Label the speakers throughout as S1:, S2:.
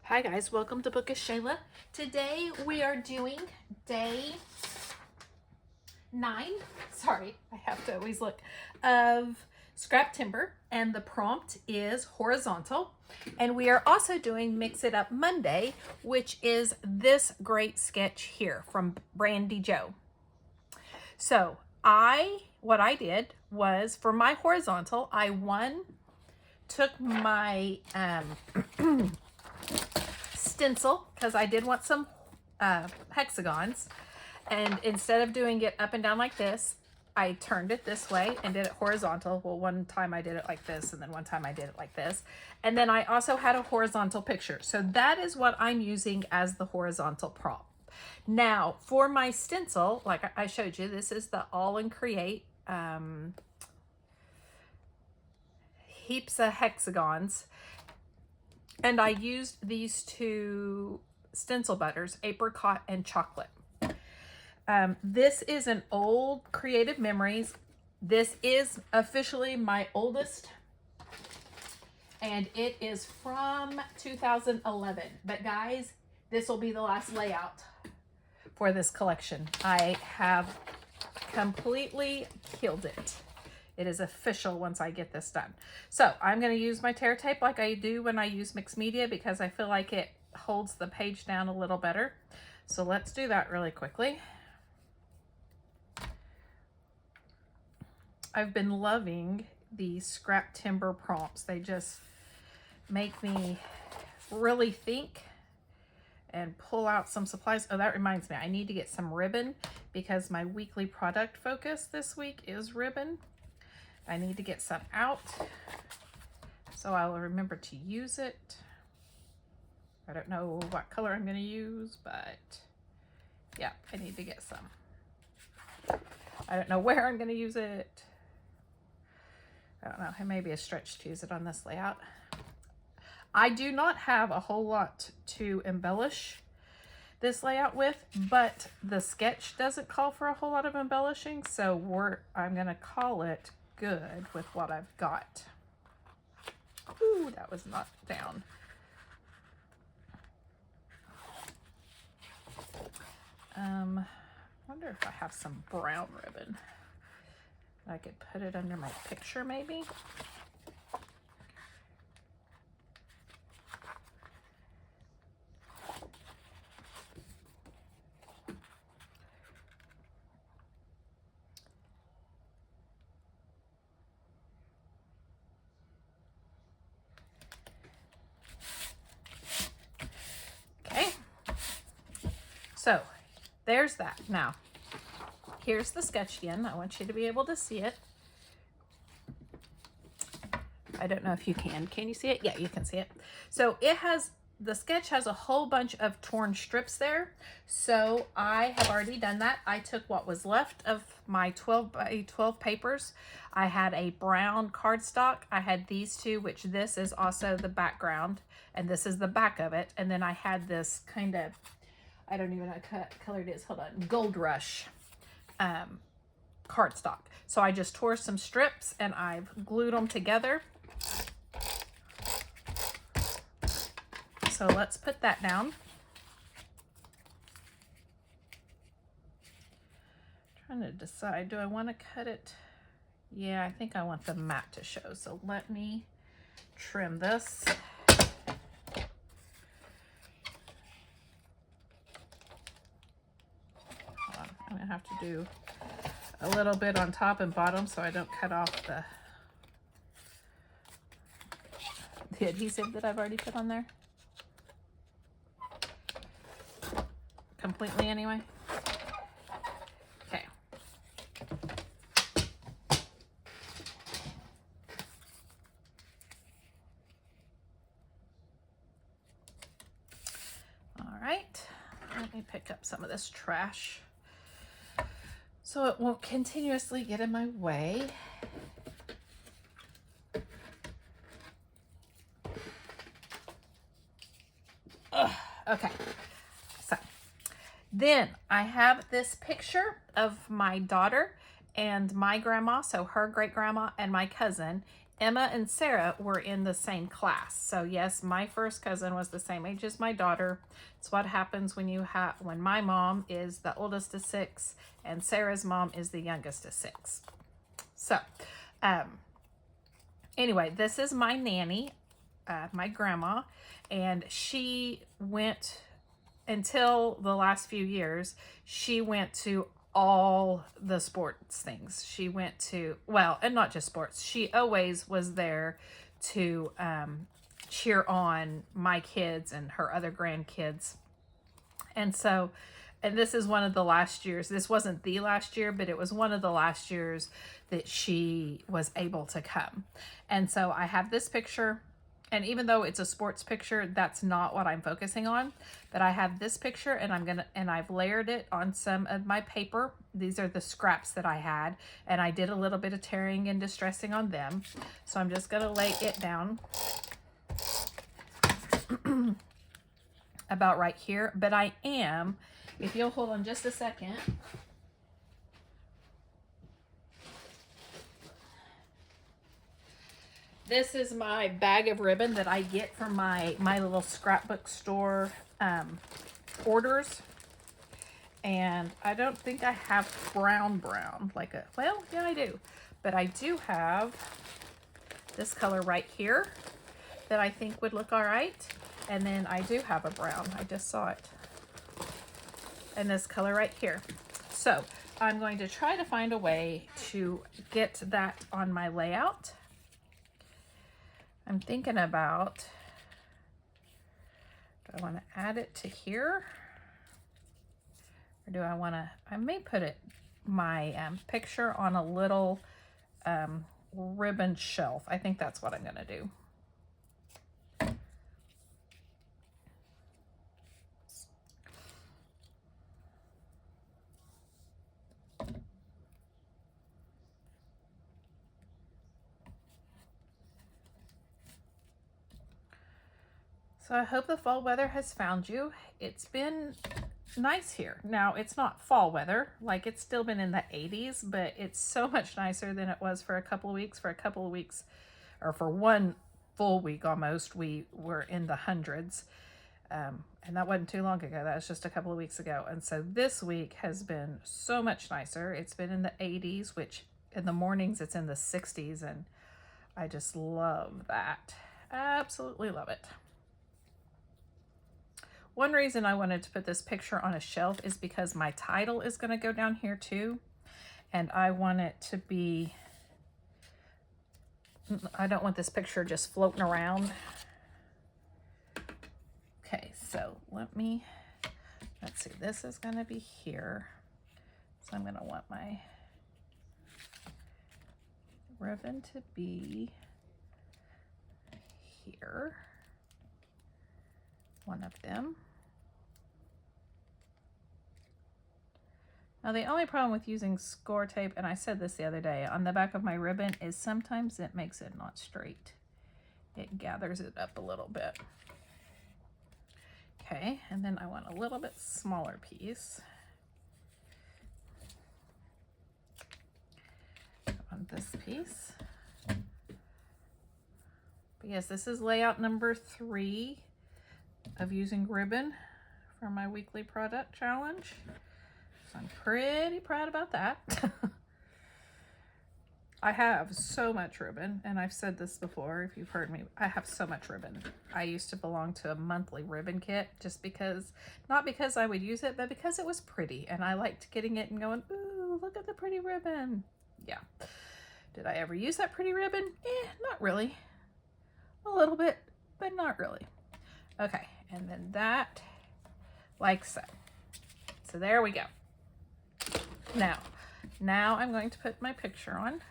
S1: Hi guys, welcome to Bookish Shayla. Today we are doing day 9, sorry, I have to always look, of Scraptember, and the prompt is horizontal. And we are also doing Mix It Up Monday, which is this great sketch here from Brandy Joe. So what I did was, for my horizontal, I took my stencil, because I did want some hexagons, and instead of doing it up and down like this, I turned it this way and did it horizontal. Well, one time I did it like this, and then one time I did it like this, and then I also had a horizontal picture. So that is what I'm using as the horizontal prompt. Now for my stencil, like I showed you, this is the All in Create heaps of hexagons. And I used these two stencil butters, apricot and chocolate. This is an old Creative Memories. This is officially my oldest, and it is from 2011. But guys, this will be the last layout for this collection. I have completely killed it. It is official once I get this done. So I'm going to use my tear tape like I do when I use mixed media, because I feel like it holds the page down a little better. So let's do that really quickly. I've been loving the Scraptember prompts. They just make me really think and pull out some supplies. Oh, that reminds me, I need to get some ribbon, because my weekly product focus this week is ribbon. I need to get some out, so I will remember to use it. I don't know what color I'm going to use, but yeah, I need to get some. I don't know where I'm going to use it. I don't know. It may be a stretch to use it on this layout. I do not have a whole lot to embellish this layout with, but the sketch doesn't call for a whole lot of embellishing, so I'm going to call it good with what I've got. Ooh, that was knocked down. I wonder if I have some brown ribbon. I could put it under my picture maybe. So there's that. Now, here's the sketch again. I want you to be able to see it. I don't know if you can. Can you see it? Yeah, you can see it. So the sketch has a whole bunch of torn strips there. So I have already done that. I took what was left of my 12 by 12 papers. I had a brown cardstock. I had these two, which this is also the background, and this is the back of it. And then I had this kind of, I don't even know what color it is. Hold on. Gold Rush cardstock. So I just tore some strips and I've glued them together. So let's put that down. Trying to decide, do I want to cut it? Yeah, I think I want the mat to show. So let me trim this. I'm gonna have to do a little bit on top and bottom so I don't cut off the adhesive that I've already put on there. Completely anyway. Okay. All right, let me pick up some of this trash so it won't continuously get in my way. Okay, so then I have this picture of my daughter and my grandma, so her great grandma and my cousin, Emma and Sarah were in the same class. So yes, my first cousin was the same age as my daughter. It's what happens when my mom is the oldest of 6 and Sarah's mom is the youngest of 6. So, anyway, this is my nanny, my grandma, and she went, until the last few years, she went to all the sports things. She went to, well, and not just sports, she always was there to cheer on my kids and her other grandkids. And so, and this is one of the last years, this wasn't the last year, but it was one of the last years that she was able to come. And so I have this picture, and even though it's a sports picture, that's not what I'm focusing on. But I have this picture, and I've layered it on some of my paper. These are the scraps that I had, and I did a little bit of tearing and distressing on them. So I'm just gonna lay it down about right here. But I am, if you'll hold on just a second. This is my bag of ribbon that I get from my little scrapbook store orders. And I don't think I have brown, like a, well, yeah, I do. But I do have this color right here that I think would look all right. And then I do have a brown, I just saw it. And this color right here. So I'm going to try to find a way to get that on my layout. I'm thinking about, do I want to add it to here? Or do I want to, I may put it, my picture on a little ribbon shelf. I think that's what I'm going to do. So I hope the fall weather has found you. It's been nice here. Now, it's not fall weather, like it's still been in the 80s, but it's so much nicer than it was for a couple of weeks. For a couple of weeks, or for one full week almost, we were in the hundreds. And that wasn't too long ago. That was just a couple of weeks ago. And so this week has been so much nicer. It's been in the 80s, which in the mornings it's in the 60s. And I just love that. Absolutely love it. One reason I wanted to put this picture on a shelf is because my title is going to go down here too. And I want it to be, I don't want this picture just floating around. Okay, so let's see, this is going to be here. So I'm going to want my ribbon to be here. One of them. Now the only problem with using score tape, and I said this the other day, on the back of my ribbon is sometimes it makes it not straight. It gathers it up a little bit. Okay, and then I want a little bit smaller piece. On this piece. But yes, this is layout number 3 of using ribbon for my weekly product challenge. So I'm pretty proud about that. I have so much ribbon, and I've said this before if you've heard me, I have so much ribbon. I used to belong to a monthly ribbon kit just because, not because I would use it, but because it was pretty and I liked getting it and going, ooh, look at the pretty ribbon. Yeah. Did I ever use that pretty ribbon? Not really. A little bit, but not really. Okay, and then that, like so. So there we go. Now I'm going to put my picture on,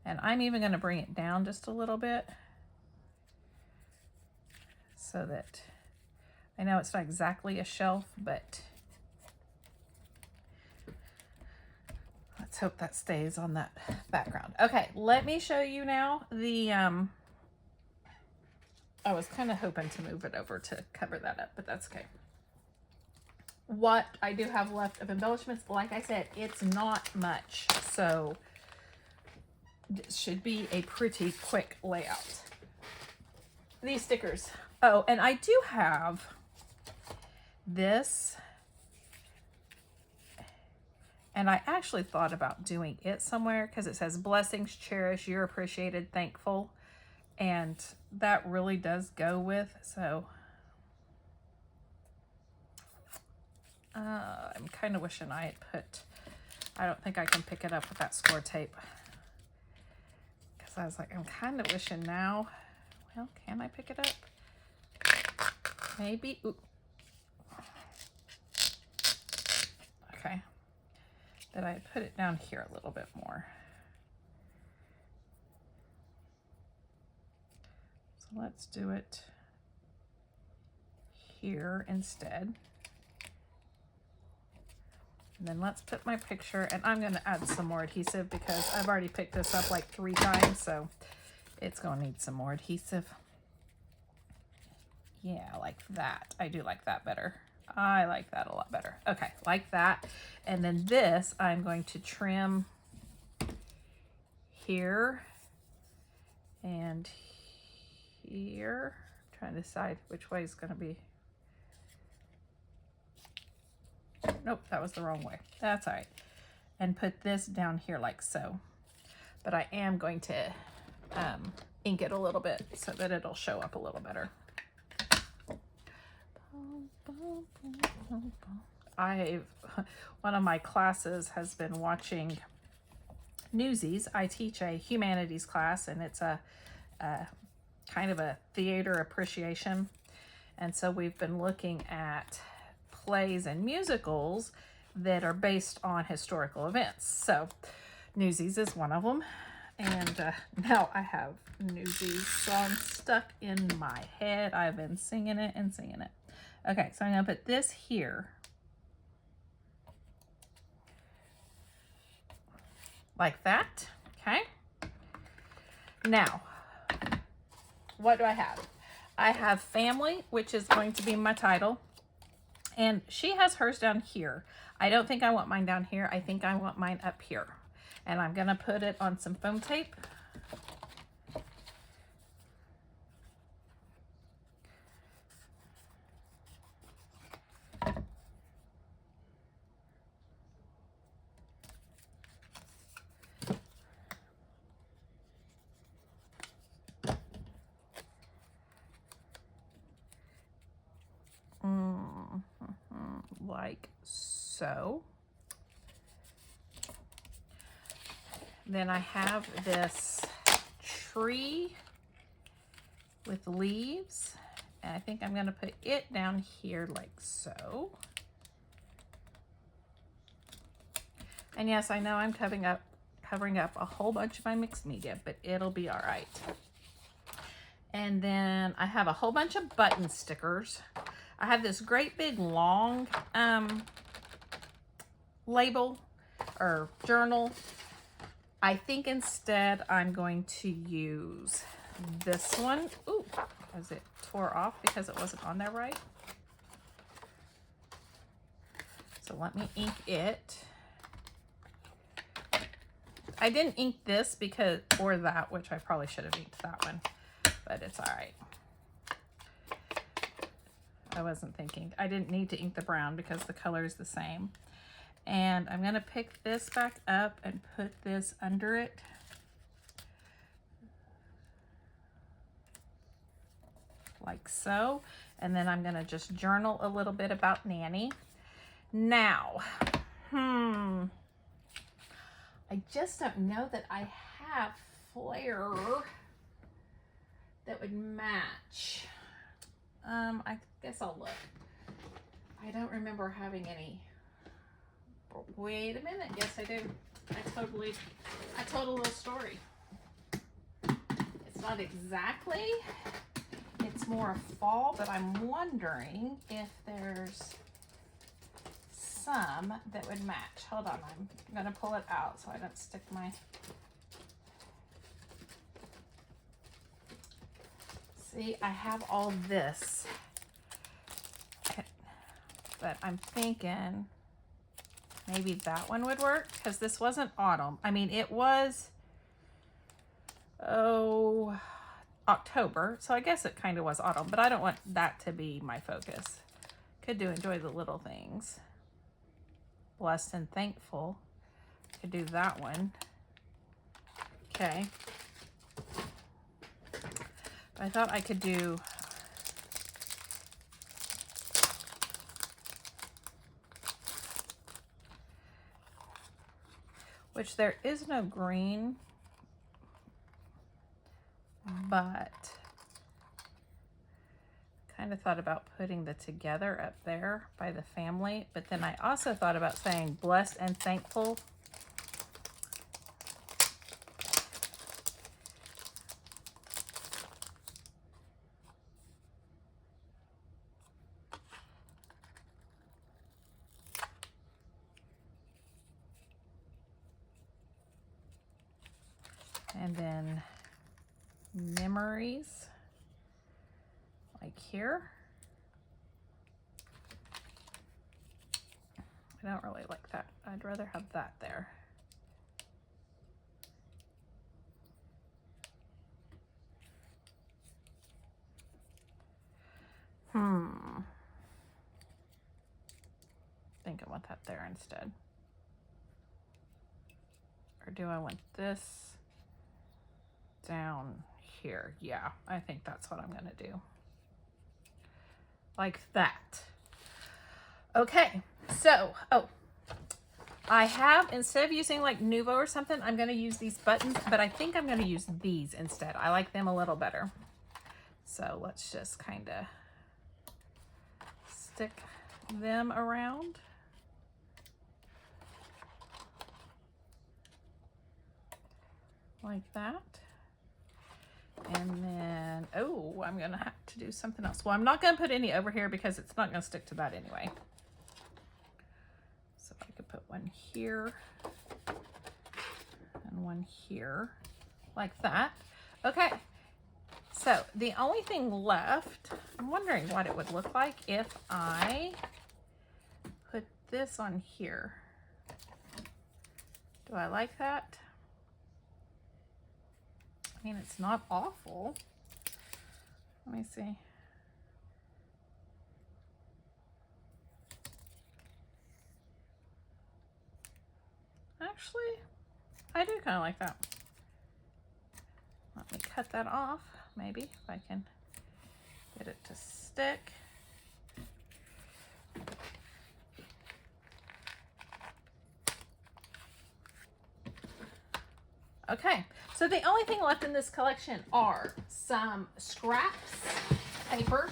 S1: and I'm even going to bring it down just a little bit so that I know it's not exactly a shelf, but let's hope that stays on that background. Okay, let me show you now the, I was kind of hoping to move it over to cover that up, but that's okay. What I do have left of embellishments, like I said, it's not much. So This should be a pretty quick layout. These stickers. Oh, and I do have this. And I actually thought about doing it somewhere because it says blessings, cherish, you're appreciated, thankful. And that really does go with, so I'm kind of wishing I had put, I don't think I can pick it up with that score tape. Because I was like, I'm kind of wishing now, well, can I pick it up? Maybe, ooh. Okay. That I put it down here a little bit more. So let's do it here instead. And then let's put my picture, and I'm going to add some more adhesive because I've already picked this up like 3 times, so it's going to need some more adhesive. Yeah, like that. I do like that better. I like that a lot better. Okay, like that. And then this, I'm going to trim here and here. I'm trying to decide which way is going to be. Nope, that was the wrong way. That's all right. And put this down here like so. But I am going to ink it a little bit so that it'll show up a little better. One of my classes has been watching Newsies. I teach a humanities class, and it's a kind of a theater appreciation. And so we've been looking at plays and musicals that are based on historical events. So Newsies is one of them. And now I have Newsies song stuck in my head. I've been singing it and singing it. Okay, so I'm going to put this here. Like that. Okay. Now, what do I have? I have Family, which is going to be my title. And she has hers down here. I don't think I want mine down here. I think I want mine up here. And I'm going to put it on some foam tape. Like so. Then I have this tree with leaves, and I think I'm going to put it down here like so. And yes, I know I'm covering up a whole bunch of my mixed media, but it'll be all right. And then I have a whole bunch of button stickers. I have this great big long label or journal. I think instead I'm going to use this one. Ooh, as it tore off because it wasn't on there right. So let me ink it. I didn't ink this because, or that, which I probably should have inked that one, but it's all right. I wasn't thinking. I didn't need to ink the brown because the color is the same. And I'm going to pick this back up and put this under it. Like so. And then I'm going to just journal a little bit about Nanny. Now, I just don't know that I have flare that would match. I guess I'll look. I don't remember having any. Wait a minute. Yes, I do. I told a little story. It's not exactly, it's more fall, but I'm wondering if there's some that would match. Hold on, I'm gonna pull it out so I don't stick my, see, I have all this, but I'm thinking maybe that one would work because this wasn't autumn. I mean, it was oh, October. So I guess it kind of was autumn, but I don't want that to be my focus. Could do enjoy the little things. Blessed and thankful. Could do that one. Okay. I thought I could do which there is no green, but kind of thought about putting the together up there by the family, but then I also thought about saying blessed and thankful. And then memories, like here. I don't really like that. I'd rather have that there. I think I want that there instead. Or do I want this down here? Yeah, I think that's what I'm gonna do. Like that. Okay, so, I have, instead of using like Nuvo or something, I'm gonna use these buttons, but I think I'm gonna use these instead. I like them a little better. So let's just kind of stick them around. Like that. And then, oh, I'm gonna have to do something else. Well, I'm not gonna put any over here because it's not gonna stick to that anyway. So I could put one here and one here, like that. Okay, so the only thing left, I'm wondering what it would look like if I put this on here. Do I like that? I mean, it's not awful. Let me see. Actually, I do kind of like that. Let me cut that off, maybe, if I can get it to stick. Okay, so the only thing left in this collection are some scraps paper.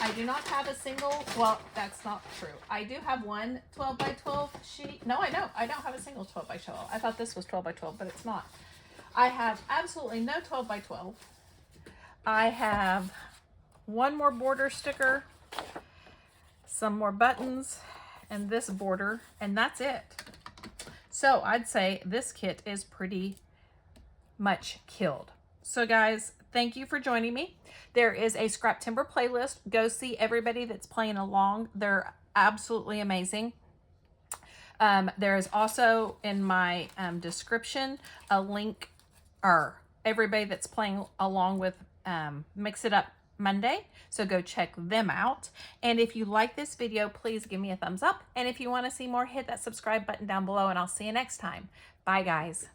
S1: I do not have a single, well, that's not true. I do have one 12 by 12 sheet. No, I don't. I don't have a single 12 by 12. I thought this was 12 by 12, but it's not. I have absolutely no 12 by 12. I have one more border sticker, some more buttons, and this border, and that's it. So I'd say this kit is pretty much killed. So guys, thank you for joining me. There is a Scraptember playlist. Go see everybody that's playing along. They're absolutely amazing. There is also in my description a link, or everybody that's playing along with Mix It Up Monday. So go check them out. And if you like this video, please give me a thumbs up. And if you want to see more, hit that subscribe button down below, and I'll see you next time. Bye guys.